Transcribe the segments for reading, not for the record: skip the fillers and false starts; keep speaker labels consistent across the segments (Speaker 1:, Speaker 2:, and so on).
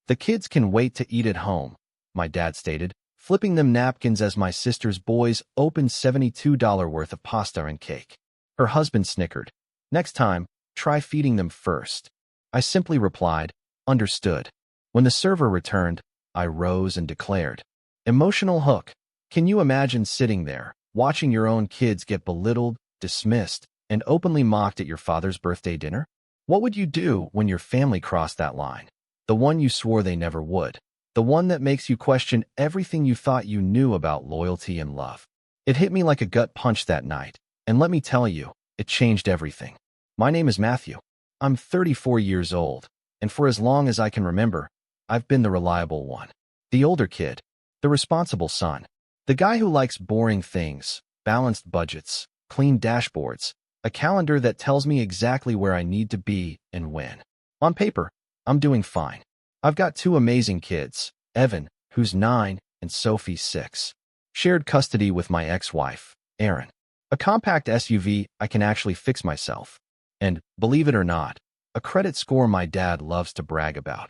Speaker 1: The kids can wait to eat at home, my dad stated, flipping them napkins as my sister's boys opened $72 worth of pasta and cake. Her husband snickered. Next time, try feeding them first. I simply replied, understood. When the server returned, I rose and declared, emotional hook. Can you imagine sitting there, watching your own kids get belittled, dismissed, and openly mocked at your father's birthday dinner? What would you do when your family crossed that line? The one you swore they never would. The one that makes you question everything you thought you knew about loyalty and love. It hit me like a gut punch that night, and let me tell you, it changed everything. My name is Matthew. I'm 34 years old, and for as long as I can remember, I've been the reliable one. The older kid. The responsible son. The guy who likes boring things, balanced budgets, clean dashboards, a calendar that tells me exactly where I need to be and when. On paper, I'm doing fine. I've got two amazing kids, Evan, who's 9, and Sophie, 6. Shared custody with my ex-wife, Erin. A compact SUV I can actually fix myself. And, believe it or not, a credit score my dad loves to brag about.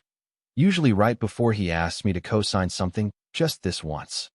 Speaker 1: Usually right before he asks me to co-sign something, just this once.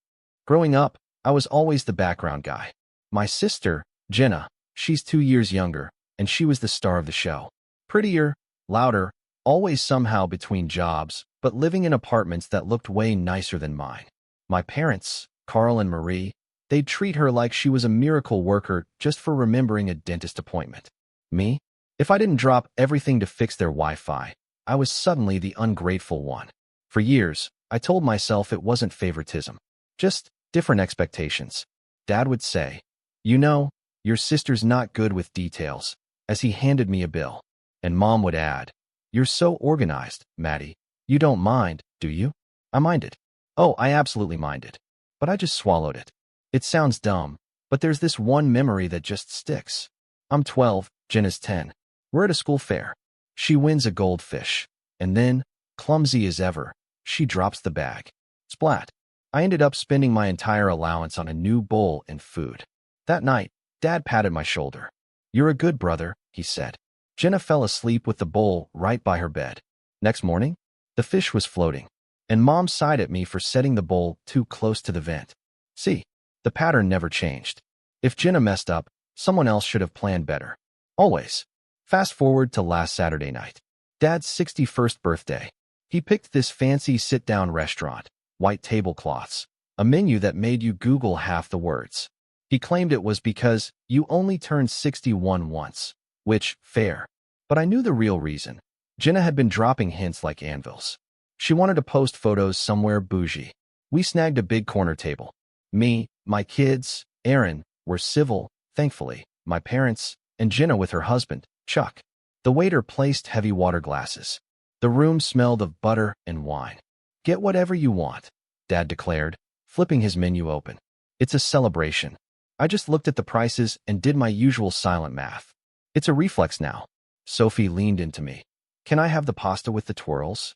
Speaker 1: Growing up, I was always the background guy. My sister, Jenna, she's 2 years younger, and she was the star of the show. Prettier, louder, always somehow between jobs, but living in apartments that looked way nicer than mine. My parents, Carl and Marie, they'd treat her like she was a miracle worker just for remembering a dentist appointment. Me? If I didn't drop everything to fix their Wi-Fi, I was suddenly the ungrateful one. For years, I told myself it wasn't favoritism, just different expectations. Dad would say, you know, your sister's not good with details, as he handed me a bill. And Mom would add, you're so organized, Maddie. You don't mind, do you? I minded. Oh, I absolutely minded. But I just swallowed it. It sounds dumb, but there's this one memory that just sticks. I'm 12, Jenna's 10. We're at a school fair. She wins a goldfish. And then, clumsy as ever, she drops the bag. Splat. I ended up spending my entire allowance on a new bowl and food. That night, Dad patted my shoulder. You're a good brother, he said. Jenna fell asleep with the bowl right by her bed. Next morning, the fish was floating, and Mom sighed at me for setting the bowl too close to the vent. See, the pattern never changed. If Jenna messed up, someone else should have planned better. Always. Fast forward to last Saturday night. Dad's 61st birthday. He picked this fancy sit-down restaurant, white tablecloths, a menu that made you Google half the words. He claimed it was because you only turned 61 once, which, fair. But I knew the real reason. Jenna had been dropping hints like anvils. She wanted to post photos somewhere bougie. We snagged a big corner table. Me, my kids, Erin, were civil, thankfully, my parents, and Jenna with her husband, Chuck. The waiter placed heavy water glasses. The room smelled of butter and wine. Get whatever you want, Dad declared, flipping his menu open. It's a celebration. I just looked at the prices and did my usual silent math. It's a reflex now. Sophie leaned into me. Can I have the pasta with the twirls?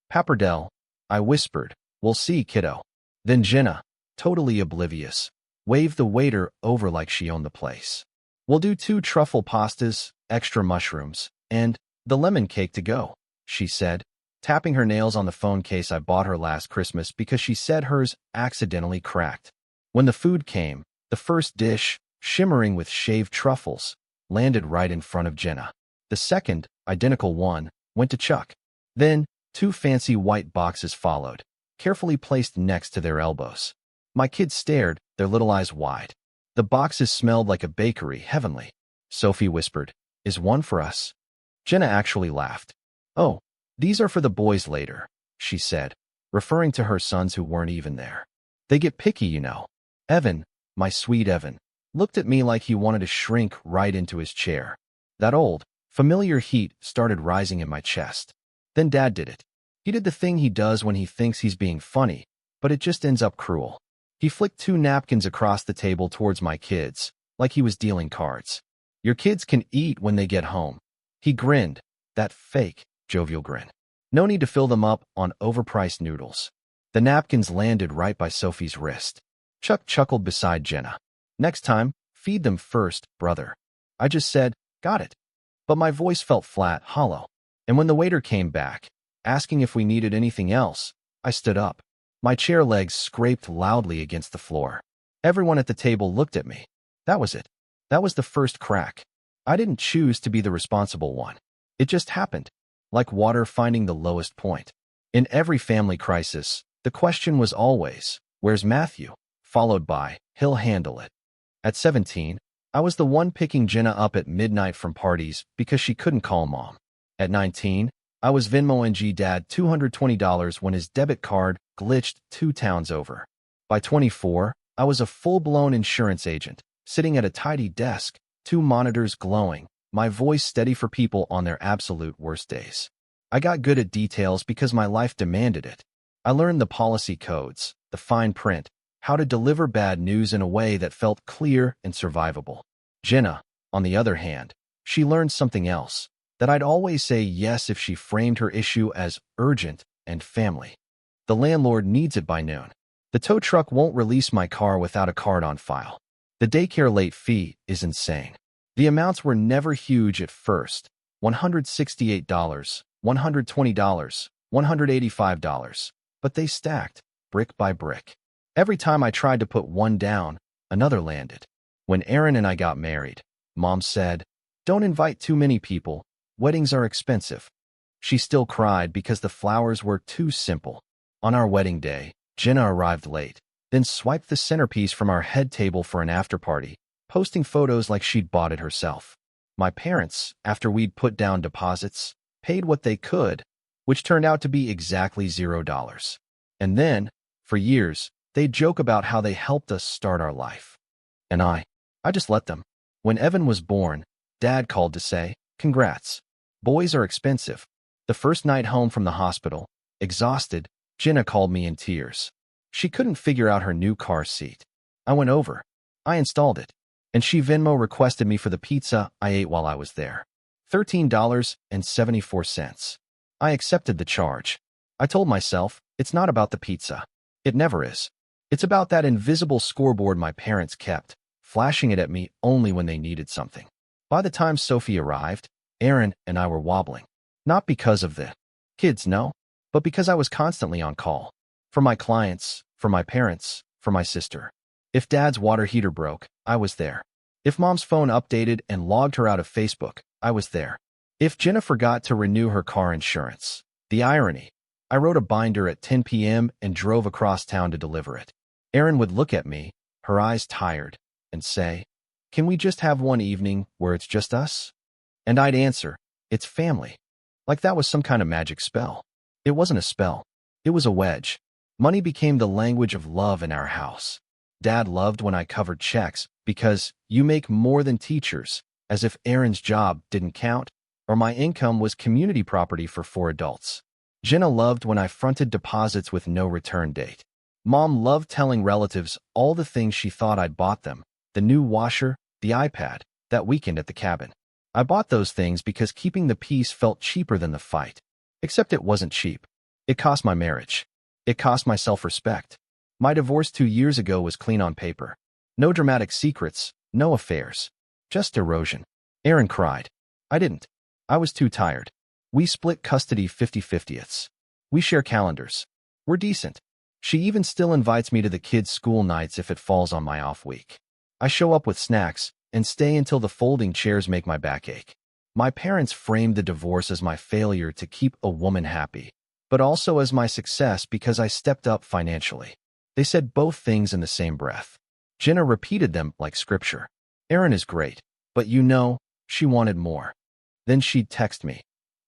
Speaker 1: Pappardelle, I whispered. We'll see, kiddo. Then Jenna, totally oblivious, waved the waiter over like she owned the place. We'll do 2 truffle pastas, extra mushrooms, and the lemon cake to go, she said, tapping her nails on the phone case I bought her last Christmas because she said hers accidentally cracked. When the food came, the first dish, shimmering with shaved truffles, landed right in front of Jenna. The second, identical one, went to Chuck. Then, 2 fancy white boxes followed, carefully placed next to their elbows. My kids stared, their little eyes wide. The boxes smelled like a bakery, heavenly. Sophie whispered, Is one for us? Jenna actually laughed. Oh, these are for the boys later, she said, referring to her sons who weren't even there. They get picky, you know. Evan, my sweet Evan, looked at me like he wanted to shrink right into his chair. That old, familiar heat started rising in my chest. Then Dad did it. He did the thing he does when he thinks he's being funny, but it just ends up cruel. He flicked 2 napkins across the table towards my kids, like he was dealing cards. Your kids can eat when they get home. He grinned, that fake, jovial grin. No need to fill them up on overpriced noodles. The napkins landed right by Sophie's wrist. Chuck chuckled beside Jenna. Next time, feed them first, brother. I just said, got it. But my voice felt flat, hollow. And when the waiter came back, asking if we needed anything else. I stood up. My chair legs scraped loudly against the floor. Everyone at the table looked at me. That was it. That was the first crack. I didn't choose to be the responsible one. It just happened, like water finding the lowest point. In every family crisis, the question was always, "Where's Matthew?" followed by, "He'll handle it." At 17, I was the one picking Jenna up at midnight from parties because she couldn't call mom. At 19, I was Venmoing Dad $220 when his debit card glitched 2 towns over. By 24, I was a full-blown insurance agent, sitting at a tidy desk, 2 monitors glowing, my voice steady for people on their absolute worst days. I got good at details because my life demanded it. I learned the policy codes, the fine print, how to deliver bad news in a way that felt clear and survivable. Jenna, on the other hand, she learned something else, that I'd always say yes if she framed her issue as urgent and family. The landlord needs it by noon. The tow truck won't release my car without a card on file. The daycare late fee is insane. The amounts were never huge at first. $168, $120, $185, but they stacked, brick by brick. Every time I tried to put one down, another landed. When Aaron and I got married, Mom said, "Don't invite too many people. Weddings are expensive." She still cried because the flowers were too simple. On our wedding day, Jenna arrived late, then swiped the centerpiece from our head table for an after-party, posting photos like she'd bought it herself. My parents, after we'd put down deposits, paid what they could, which turned out to be exactly $0. And then, for years, they'd joke about how they helped us start our life. And I just let them. When Evan was born, Dad called to say, "Congrats. Boys are expensive." The first night home from the hospital, exhausted, Jenna called me in tears. She couldn't figure out her new car seat. I went over. I installed it. And she Venmo requested me for the pizza I ate while I was there. $13.74. I accepted the charge. I told myself, it's not about the pizza. It never is. It's about that invisible scoreboard my parents kept, flashing it at me only when they needed something. By the time Sophie arrived, Aaron and I were wobbling. Not because of the kids, no, but because I was constantly on call. For my clients, for my parents, for my sister. If Dad's water heater broke, I was there. If Mom's phone updated and logged her out of Facebook, I was there. If Jenna forgot to renew her car insurance. The irony. I wrote a binder at 10 p.m. and drove across town to deliver it. Erin would look at me, her eyes tired, and say, "Can we just have one evening where it's just us?" And I'd answer, "It's family." Like that was some kind of magic spell. It wasn't a spell. It was a wedge. Money became the language of love in our house. Dad loved when I covered checks because you make more than teachers, as if Erin's job didn't count, or my income was community property for 4 adults. Jenna loved when I fronted deposits with no return date. Mom loved telling relatives all the things she thought I'd bought them, the new washer, the iPad, that weekend at the cabin. I bought those things because keeping the peace felt cheaper than the fight. Except it wasn't cheap. It cost my marriage. It cost my self-respect. My divorce 2 years ago was clean on paper. No dramatic secrets, no affairs. Just erosion. Erin cried. I didn't. I was too tired. We split custody 50-50ths. We share calendars. We're decent. She even still invites me to the kids' school nights if it falls on my off week. I show up with snacks and stay until the folding chairs make my back ache. My parents framed the divorce as my failure to keep a woman happy, but also as my success because I stepped up financially. They said both things in the same breath. Jenna repeated them like scripture. Erin is great, but you know, she wanted more. Then she'd text me.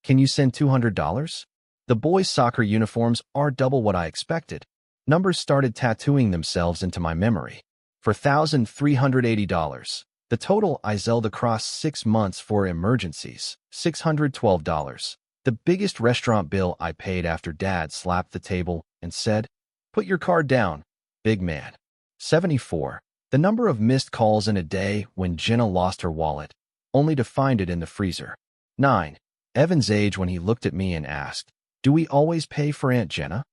Speaker 1: Can you send $200? The boys' soccer uniforms are double what I expected. Numbers started tattooing themselves into my memory. For $1,380. The total I zelled across 6 months for emergencies, $612. The biggest restaurant bill I paid after Dad slapped the table and said, "Put your card down, big man." 74. The number of missed calls in a day when Jenna lost her wallet, only to find it in the freezer. 9. Evan's age when he looked at me and asked, "Do we always pay for Aunt Jenna?"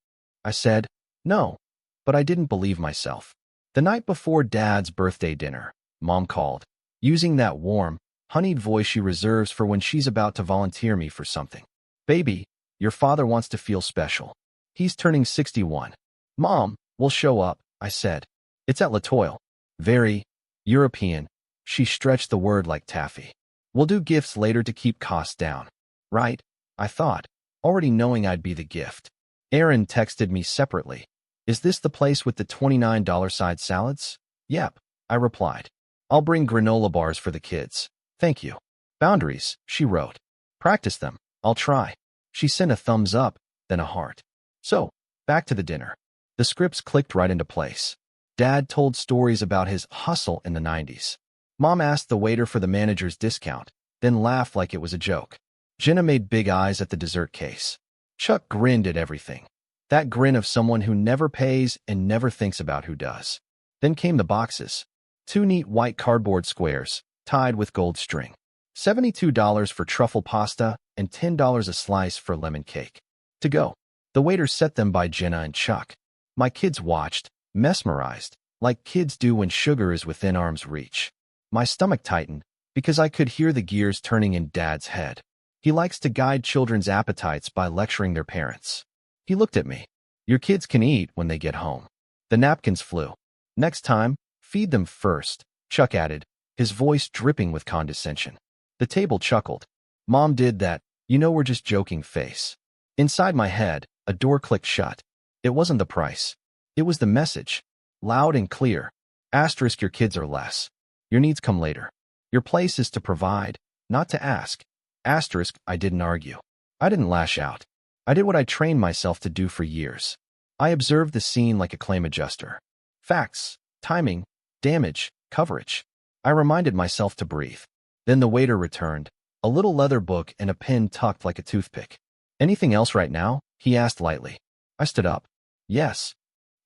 Speaker 1: I said, "No," but I didn't believe myself. The night before Dad's birthday dinner, Mom called, using that warm, honeyed voice she reserves for when she's about to volunteer me for something. "Baby, Your father wants to feel special. He's turning 61. Mom, we'll show up, I said. It's at Latoile. Very European. She stretched the word like taffy. We'll do gifts later to keep costs down. Right? I thought, already knowing I'd be the gift. Aaron texted me separately. Is this the place with the $29 side salads? Yep, I replied. I'll bring granola bars for the kids. Thank you. Boundaries, she wrote. Practice them. I'll try. She sent a thumbs up, then a heart. So, back to the dinner. The scripts clicked right into place. Dad told stories about his hustle in the 90s. Mom asked the waiter for the manager's discount, then laughed like it was a joke. Jenna made big eyes at the dessert case. Chuck grinned at everything. That grin of someone who never pays and never thinks about who does. Then came the boxes. 2 neat white cardboard squares, tied with gold string. $72 for truffle pasta and $10 a slice for lemon cake. To go. The waiter set them by Jenna and Chuck. My kids watched, mesmerized, like kids do when sugar is within arm's reach. My stomach tightened because I could hear the gears turning in Dad's head. He likes to guide children's appetites by lecturing their parents. He looked at me. Your kids can eat when they get home. The napkins flew. Next time, feed them first, Chuck added, his voice dripping with condescension. The table chuckled. Mom did that, we're just joking face. Inside my head, a door clicked shut. It wasn't the price. It was the message. Loud and clear. Asterisk your kids are less. Your needs come later. Your place is to provide, not to ask. Asterisk, I didn't argue. I didn't lash out. I did what I trained myself to do for years. I observed the scene like a claim adjuster. Facts, timing, damage, coverage. I reminded myself to breathe. Then the waiter returned, a little leather book and a pen tucked like a toothpick. Anything else right now? He asked lightly. I stood up. Yes.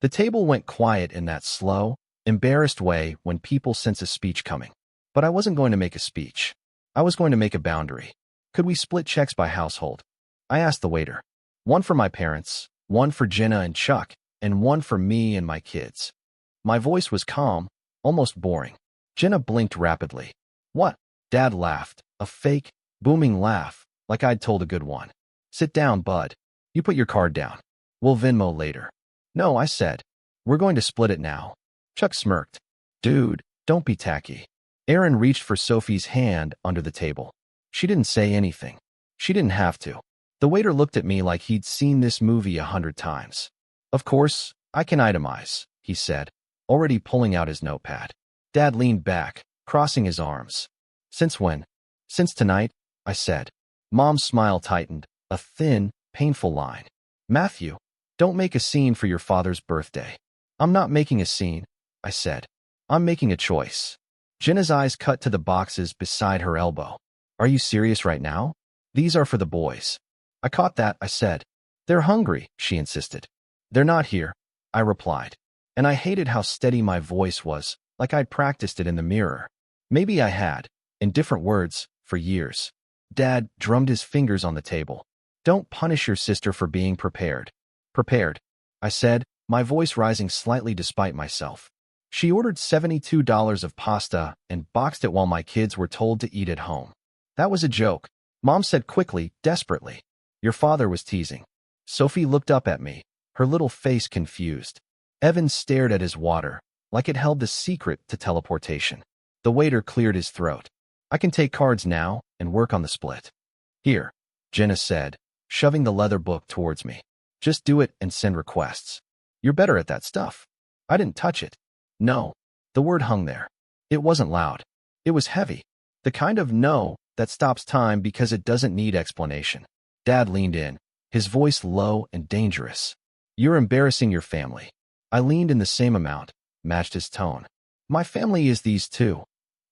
Speaker 1: The table went quiet in that slow, embarrassed way when people sense a speech coming. But I wasn't going to make a speech. I was going to make a boundary. Could we split checks by household? I asked the waiter. One for my parents, one for Jenna and Chuck, and one for me and my kids. My voice was calm, almost boring. Jenna blinked rapidly. What? Dad laughed, a fake, booming laugh, like I'd told a good one. Sit down, bud. You put your card down. We'll Venmo later. No, I said. We're going to split it now. Chuck smirked. Dude, don't be tacky. Aaron reached for Sophie's hand under the table. She didn't say anything. She didn't have to. The waiter looked at me like he'd seen this movie 100 times. Of course, I can itemize, he said, already pulling out his notepad. Dad leaned back, crossing his arms. Since when? Since tonight, I said. Mom's smile tightened, a thin, painful line. Matthew, don't make a scene for your father's birthday. I'm not making a scene, I said. I'm making a choice. Jenna's eyes cut to the boxes beside her elbow. Are you serious right now? These are for the boys. I caught that, I said. They're hungry, she insisted. They're not here, I replied. And I hated how steady my voice was, like I'd practiced it in the mirror. Maybe I had, in different words, for years. Dad drummed his fingers on the table. Don't punish your sister for being prepared. Prepared, I said, my voice rising slightly despite myself. She ordered $72 of pasta and boxed it while my kids were told to eat at home. That was a joke, Mom said quickly, desperately. Your father was teasing. Sophie looked up at me, her little face confused. Evan stared at his water, like it held the secret to teleportation. The waiter cleared his throat. I can take cards now and work on the split. Here, Jenna said, shoving the leather book towards me. Just do it and send requests. You're better at that stuff. I didn't touch it. No. The word hung there. It wasn't loud. It was heavy. The kind of no that stops time because it doesn't need explanation. Dad leaned in, his voice low and dangerous. You're embarrassing your family. I leaned in the same amount, matched his tone. My family is these two,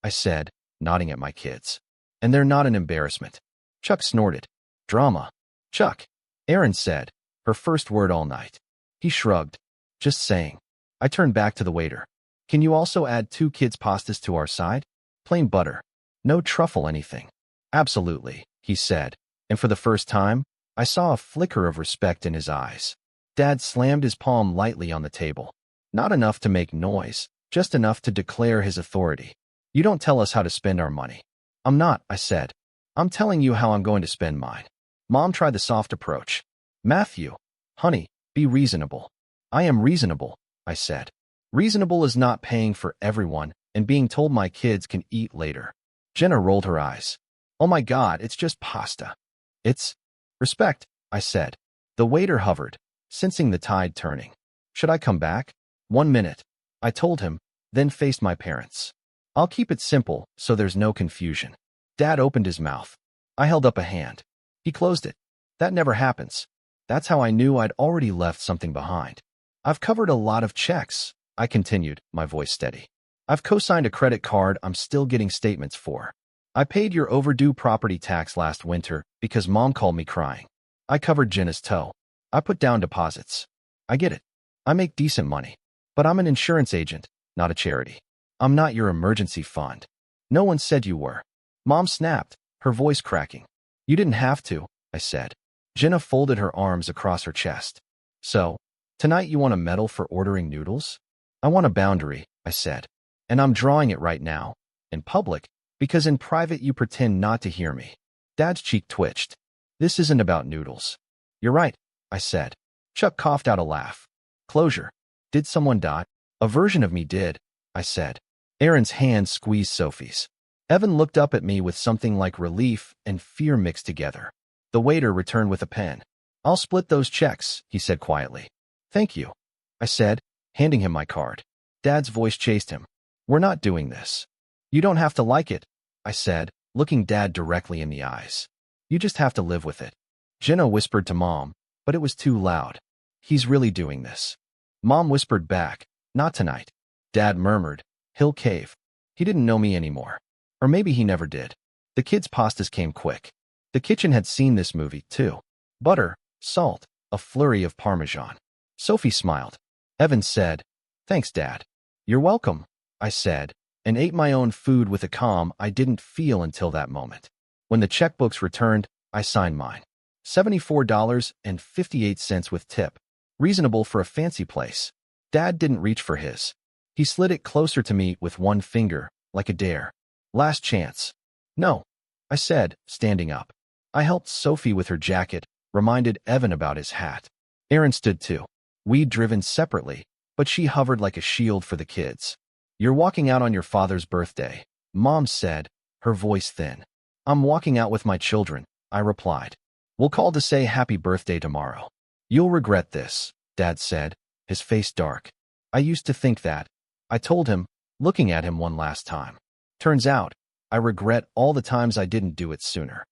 Speaker 1: I said, nodding at my kids. And they're not an embarrassment. Chuck snorted. Drama. Chuck, Aaron said, her first word all night. He shrugged. Just saying. I turned back to the waiter. Can you also add 2 kids' pastas to our side? Plain butter. No truffle anything. Absolutely, he said, and for the first time, I saw a flicker of respect in his eyes. Dad slammed his palm lightly on the table. Not enough to make noise, just enough to declare his authority. You don't tell us how to spend our money. I'm not, I said. I'm telling you how I'm going to spend mine. Mom tried the soft approach. Matthew, honey, be reasonable. I am reasonable, I said. Reasonable is not paying for everyone and being told my kids can eat later. Jenna rolled her eyes. Oh my God, it's just pasta. It's respect, I said. The waiter hovered, sensing the tide turning. Should I come back? 1 minute, I told him, then faced my parents. I'll keep it simple so there's no confusion. Dad opened his mouth. I held up a hand. He closed it. That never happens. That's how I knew I'd already left something behind. I've covered a lot of checks, I continued, my voice steady. I've co-signed a credit card I'm still getting statements for. I paid your overdue property tax last winter because Mom called me crying. I covered Jenna's toe. I put down deposits. I get it. I make decent money. But I'm an insurance agent, not a charity. I'm not your emergency fund. No one said you were. Mom snapped, her voice cracking. You didn't have to, I said. Jenna folded her arms across her chest. So, tonight you want a medal for ordering noodles? I want a boundary, I said. And I'm drawing it right now, in public, because in private you pretend not to hear me. Dad's cheek twitched. This isn't about noodles. You're right, I said. Chuck coughed out a laugh. Closure. Did someone die? A version of me did, I said. Aaron's hand squeezed Sophie's. Evan looked up at me with something like relief and fear mixed together. The waiter returned with a pen. I'll split those checks, he said quietly. Thank you, I said, handing him my card. Dad's voice chased him. We're not doing this. You don't have to like it, I said, looking Dad directly in the eyes. You just have to live with it. Jenna whispered to Mom, but it was too loud. He's really doing this. Mom whispered back, not tonight. Dad murmured, he'll cave. He didn't know me anymore. Or maybe he never did. The kids' pastas came quick. The kitchen had seen this movie, too. Butter, salt, a flurry of Parmesan. Sophie smiled. Evan said, thanks, Dad. You're welcome, I said, and ate my own food with a calm I didn't feel until that moment. When the checkbooks returned, I signed mine. $74.58 with tip. Reasonable for a fancy place. Dad didn't reach for his. He slid it closer to me with one finger, like a dare. Last chance. No, I said, standing up. I helped Sophie with her jacket, reminded Evan about his hat. Aaron stood too. We'd driven separately, but she hovered like a shield for the kids. You're walking out on your father's birthday, Mom said, her voice thin. I'm walking out with my children, I replied. We'll call to say happy birthday tomorrow. You'll regret this, Dad said, his face dark. I used to think that. I told him, looking at him one last time. Turns out, I regret all the times I didn't do it sooner.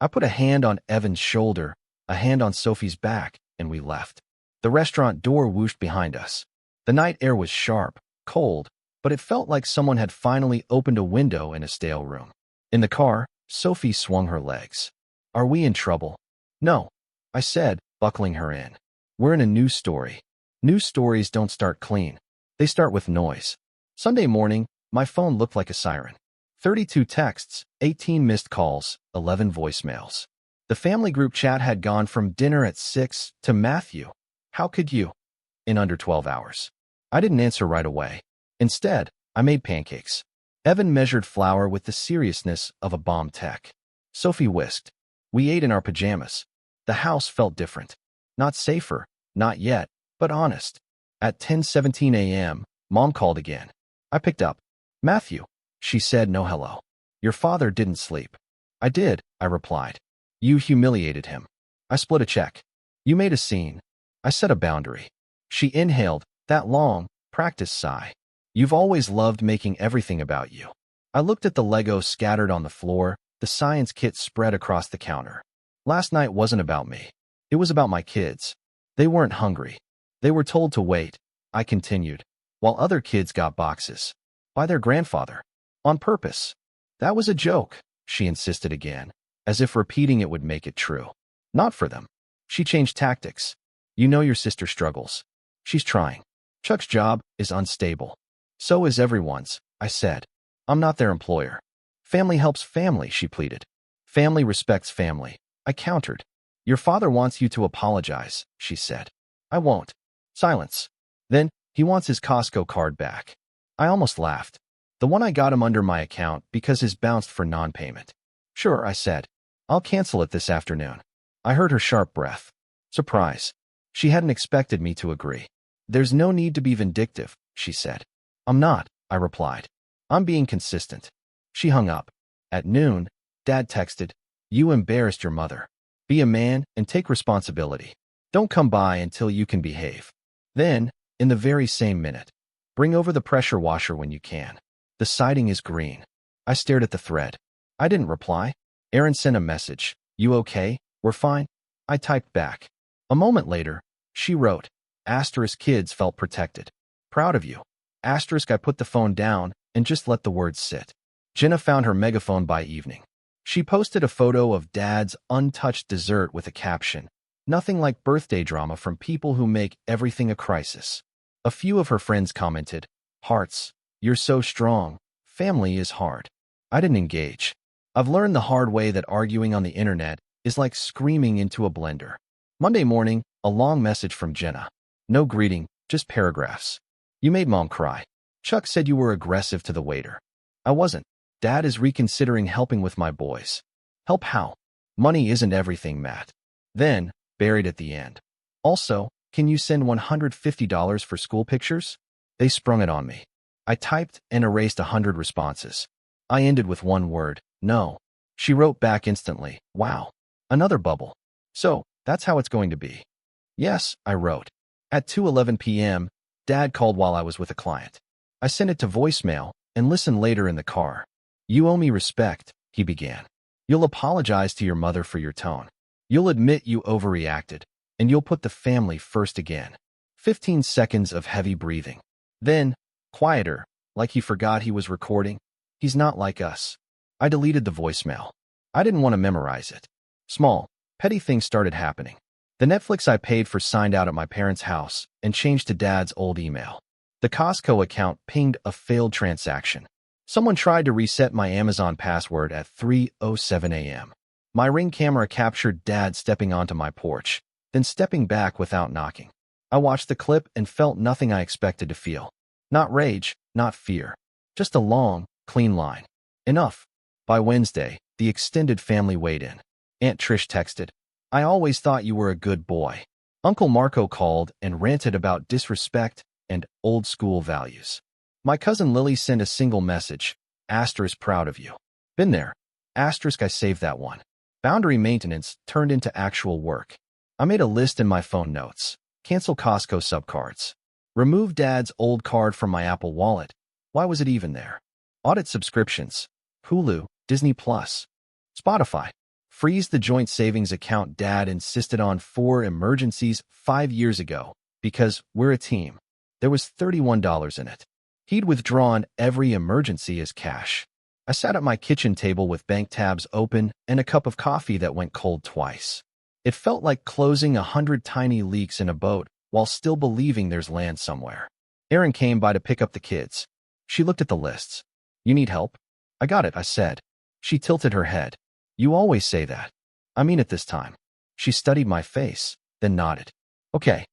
Speaker 1: I put a hand on Evan's shoulder, a hand on Sophie's back, and we left. The restaurant door whooshed behind us. The night air was sharp, cold, but it felt like someone had finally opened a window in a stale room. In the car, Sophie swung her legs. Are we in trouble? No, I said, buckling her in. We're in a new story. New stories don't start clean. They start with noise. Sunday morning, my phone looked like a siren. 32 texts, 18 missed calls, 11 voicemails. The family group chat had gone from dinner at 6 to Matthew. How could you? In under 12 hours. I didn't answer right away. Instead, I made pancakes. Evan measured flour with the seriousness of a bomb tech. Sophie whisked. We ate in our pajamas. The house felt different. Not safer, not yet, but honest. At 10:17 a.m., Mom called again. I picked up. Matthew, she said, no hello. Your father didn't sleep. I did, I replied. You humiliated him. I split a check. You made a scene. I set a boundary. She inhaled, that long, practiced sigh. You've always loved making everything about you. I looked at the Legos scattered on the floor, the science kit spread across the counter. Last night wasn't about me. It was about my kids. They weren't hungry. They were told to wait, I continued, while other kids got boxes. By their grandfather. On purpose. That was a joke, she insisted again, as if repeating it would make it true. Not for them. She changed tactics. You know your sister struggles. She's trying. Chuck's job is unstable. So is everyone's, I said. I'm not their employer. Family helps family, she pleaded. Family respects family, I countered. Your father wants you to apologize, she said. I won't. Silence. Then, he wants his Costco card back. I almost laughed. The one I got him under my account because his bounced for non-payment. Sure, I said. I'll cancel it this afternoon. I heard her sharp breath. Surprise. She hadn't expected me to agree. There's no need to be vindictive, she said. I'm not, I replied. I'm being consistent. She hung up. At noon, Dad texted, You embarrassed your mother. Be a man and take responsibility. Don't come by until you can behave. Then, in the very same minute, bring over the pressure washer when you can. The siding is green. I stared at the thread. I didn't reply. Erin sent a message. You okay? We're fine. I typed back. A moment later, she wrote, Kids felt protected. Proud of you. I put the phone down and just let the words sit. Jenna found her megaphone by evening. She posted a photo of Dad's untouched dessert with a caption, Nothing like birthday drama from people who make everything a crisis. A few of her friends commented, Hearts, you're so strong. Family is hard. I didn't engage. I've learned the hard way that arguing on the internet is like screaming into a blender. Monday morning, a long message from Jenna. No greeting, just paragraphs. You made Mom cry. Chuck said you were aggressive to the waiter. I wasn't. Dad is reconsidering helping with my boys. Help how? Money isn't everything, Matt. Then, buried at the end. Also, can you send $150 for school pictures? They sprung it on me. I typed and erased 100 responses. I ended with one word, no. She wrote back instantly, wow. Another bubble. So, that's how it's going to be. Yes, I wrote. At 2:11 p.m., Dad called while I was with a client. I sent it to voicemail and listened later in the car. You owe me respect, he began. You'll apologize to your mother for your tone. You'll admit you overreacted, and you'll put the family first again. 15 seconds of heavy breathing. Then, quieter, like he forgot he was recording. He's not like us. I deleted the voicemail. I didn't want to memorize it. Small, petty things started happening. The Netflix I paid for signed out at my parents' house and changed to Dad's old email. The Costco account pinged a failed transaction. Someone tried to reset my Amazon password at 3:07 a.m. My Ring camera captured Dad stepping onto my porch, then stepping back without knocking. I watched the clip and felt nothing I expected to feel. Not rage, not fear. Just a long, clean line. Enough. By Wednesday, the extended family weighed in. Aunt Trish texted, I always thought you were a good boy. Uncle Marco called and ranted about disrespect and old-school values. My cousin Lily sent a single message, proud of you. Been there. I saved that one. Boundary maintenance turned into actual work. I made a list in my phone notes. Cancel Costco subcards. Remove Dad's old card from my Apple Wallet. Why was it even there? Audit subscriptions. Hulu, Disney+, Spotify. Freeze the joint savings account Dad insisted on for emergencies 5 years ago because we're a team. There was $31 in it. He'd withdrawn every emergency as cash. I sat at my kitchen table with bank tabs open and a cup of coffee that went cold twice. It felt like closing 100 tiny leaks in a boat while still believing there's land somewhere. Erin came by to pick up the kids. She looked at the lists. You need help? I got it, I said. She tilted her head. You always say that. I mean it this time. She studied my face, then nodded. Okay.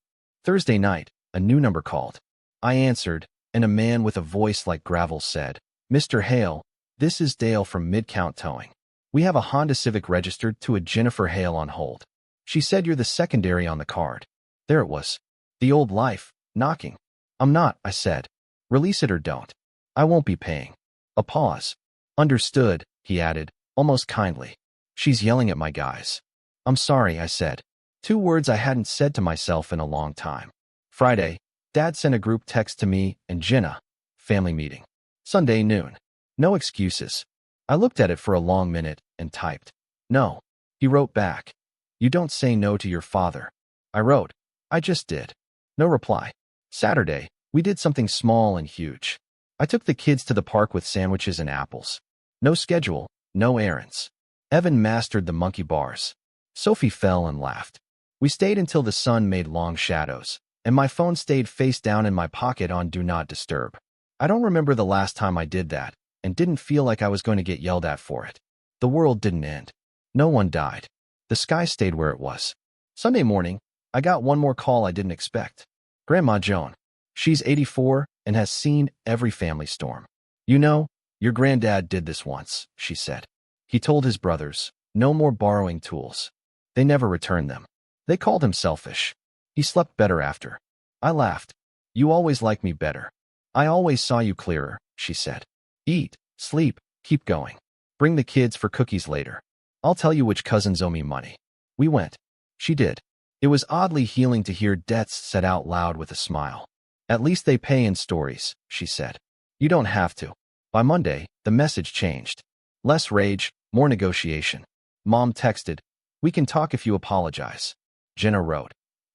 Speaker 1: Thursday night, a new number called. I answered, and a man with a voice like gravel said, Mr. Hale, this is Dale from Mid-Count Towing. We have a Honda Civic registered to a Jennifer Hale on hold. She said you're the secondary on the card. There it was. The old life, knocking. I'm not, I said. Release it or don't. I won't be paying. A pause. Understood, he added, almost kindly. She's yelling at my guys. I'm sorry, I said. 2 words I hadn't said to myself in a long time. Friday, Dad sent a group text to me and Jenna. Family meeting. Sunday noon. No excuses. I looked at it for a long minute and typed. No. He wrote back. You don't say no to your father. I wrote. I just did. No reply. Saturday, we did something small and huge. I took the kids to the park with sandwiches and apples. No schedule, no errands. Evan mastered the monkey bars. Sophie fell and laughed. We stayed until the sun made long shadows, and my phone stayed face down in my pocket on Do Not Disturb. I don't remember the last time I did that, and didn't feel like I was going to get yelled at for it. The world didn't end. No one died. The sky stayed where it was. Sunday morning, I got one more call I didn't expect. Grandma Joan. She's 84 and has seen every family storm. You know, your granddad did this once, she said. He told his brothers, no more borrowing tools. They never returned them. They called him selfish. He slept better after. I laughed. You always liked me better. I always saw you clearer, she said. Eat, sleep, keep going. Bring the kids for cookies later. I'll tell you which cousins owe me money. We went. She did. It was oddly healing to hear debts said out loud with a smile. At least they pay in stories, she said. You don't have to. By Monday, the message changed. Less rage, more negotiation. Mom texted, we can talk if you apologize. Jenna wrote,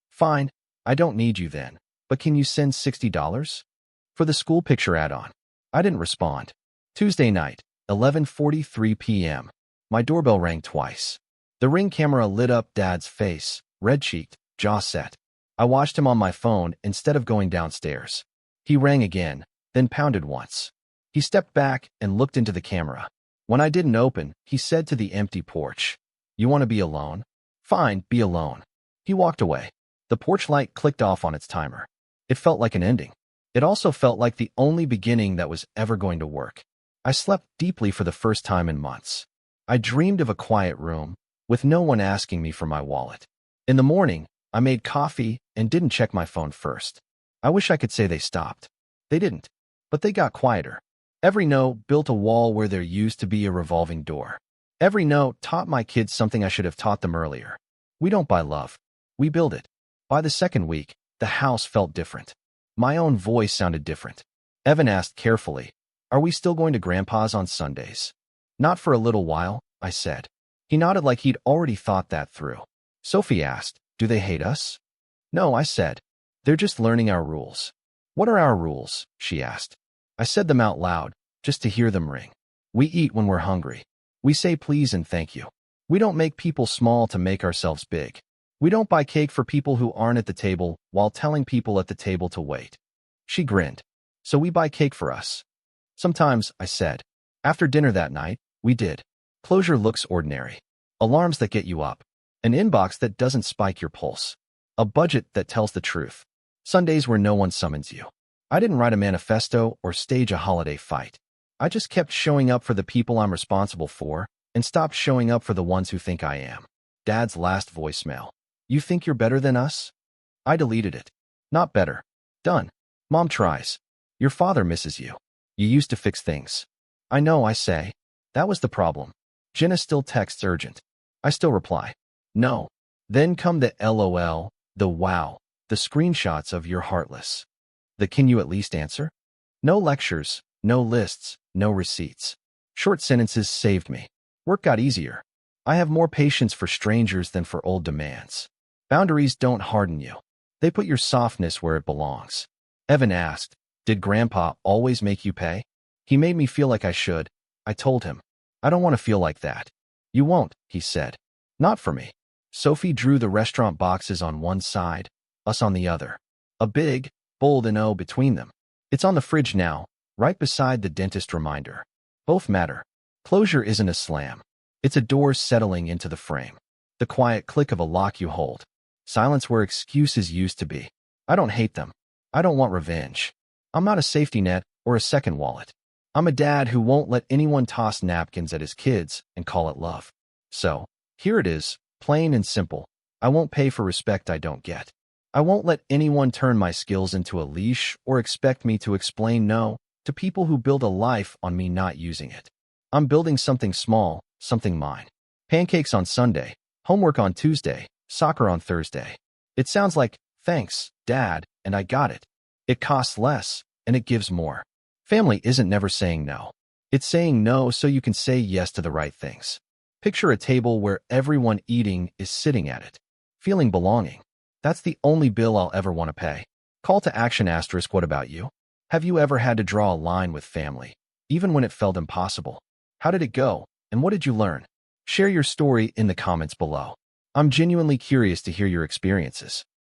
Speaker 1: fine, I don't need you then, but can you send $60? For the school picture add-on. I didn't respond. Tuesday night, 11:43 p.m. My doorbell rang twice. The Ring camera lit up Dad's face, red-cheeked, jaw set. I watched him on my phone instead of going downstairs. He rang again, then pounded once. He stepped back and looked into the camera. When I didn't open, he said to the empty porch, you want to be alone? Fine, be alone. He walked away. The porch light clicked off on its timer. It felt like an ending. It also felt like the only beginning that was ever going to work. I slept deeply for the first time in months. I dreamed of a quiet room, with no one asking me for my wallet. In the morning, I made coffee and didn't check my phone first. I wish I could say they stopped. They didn't, but they got quieter. Every no built a wall where there used to be a revolving door. Every no taught my kids something I should have taught them earlier. We don't buy love. We build it. By the second week, the house felt different. My own voice sounded different. Evan asked carefully, are we still going to Grandpa's on Sundays? Not for a little while, I said. He nodded like he'd already thought that through. Sophie asked, do they hate us? No, I said. They're just learning our rules. What are our rules? She asked. I said them out loud, just to hear them ring. We eat when we're hungry. We say please and thank you. We don't make people small to make ourselves big. We don't buy cake for people who aren't at the table while telling people at the table to wait. She grinned. So we buy cake for us. Sometimes, I said. After dinner that night, we did. Closure looks ordinary. Alarms that get you up. An inbox that doesn't spike your pulse. A budget that tells the truth. Sundays where no one summons you. I didn't write a manifesto or stage a holiday fight. I just kept showing up for the people I'm responsible for and stopped showing up for the ones who think I am. Dad's last voicemail. You think you're better than us? I deleted it. Not better. Done. Mom tries. Your father misses you. You used to fix things. I know, I say. That was the problem. Jenna still texts urgent. I still reply. No. Then come the LOL, the wow, the screenshots of you're heartless. The can you at least answer? No lectures, no lists, no receipts. Short sentences saved me. Work got easier. I have more patience for strangers than for old demands. Boundaries don't harden you. They put your softness where it belongs. Evan asked, did Grandpa always make you pay? He made me feel like I should. I told him. I don't want to feel like that. You won't, he said. Not for me. Sophie drew the restaurant boxes on one side, us on the other. A big, bold and O between them. It's on the fridge now, right beside the dentist reminder. Both matter. Closure isn't a slam. It's a door settling into the frame. The quiet click of a lock you hold. Silence where excuses used to be. I don't hate them. I don't want revenge. I'm not a safety net or a second wallet. I'm a dad who won't let anyone toss napkins at his kids and call it love. So, here it is, plain and simple. I won't pay for respect I don't get. I won't let anyone turn my skills into a leash or expect me to explain no to people who build a life on me not using it. I'm building something small, something mine. Pancakes on Sunday, homework on Tuesday, soccer on Thursday. It sounds like, thanks, Dad, and I got it. It costs less, and it gives more. Family isn't never saying no. It's saying no so you can say yes to the right things. Picture a table where everyone eating is sitting at it, feeling belonging. That's the only bill I'll ever want to pay. Call to action asterisk, what about you? Have you ever had to draw a line with family, even when it felt impossible? How did it go, and what did you learn? Share your story in the comments below. I'm genuinely curious to hear your experiences.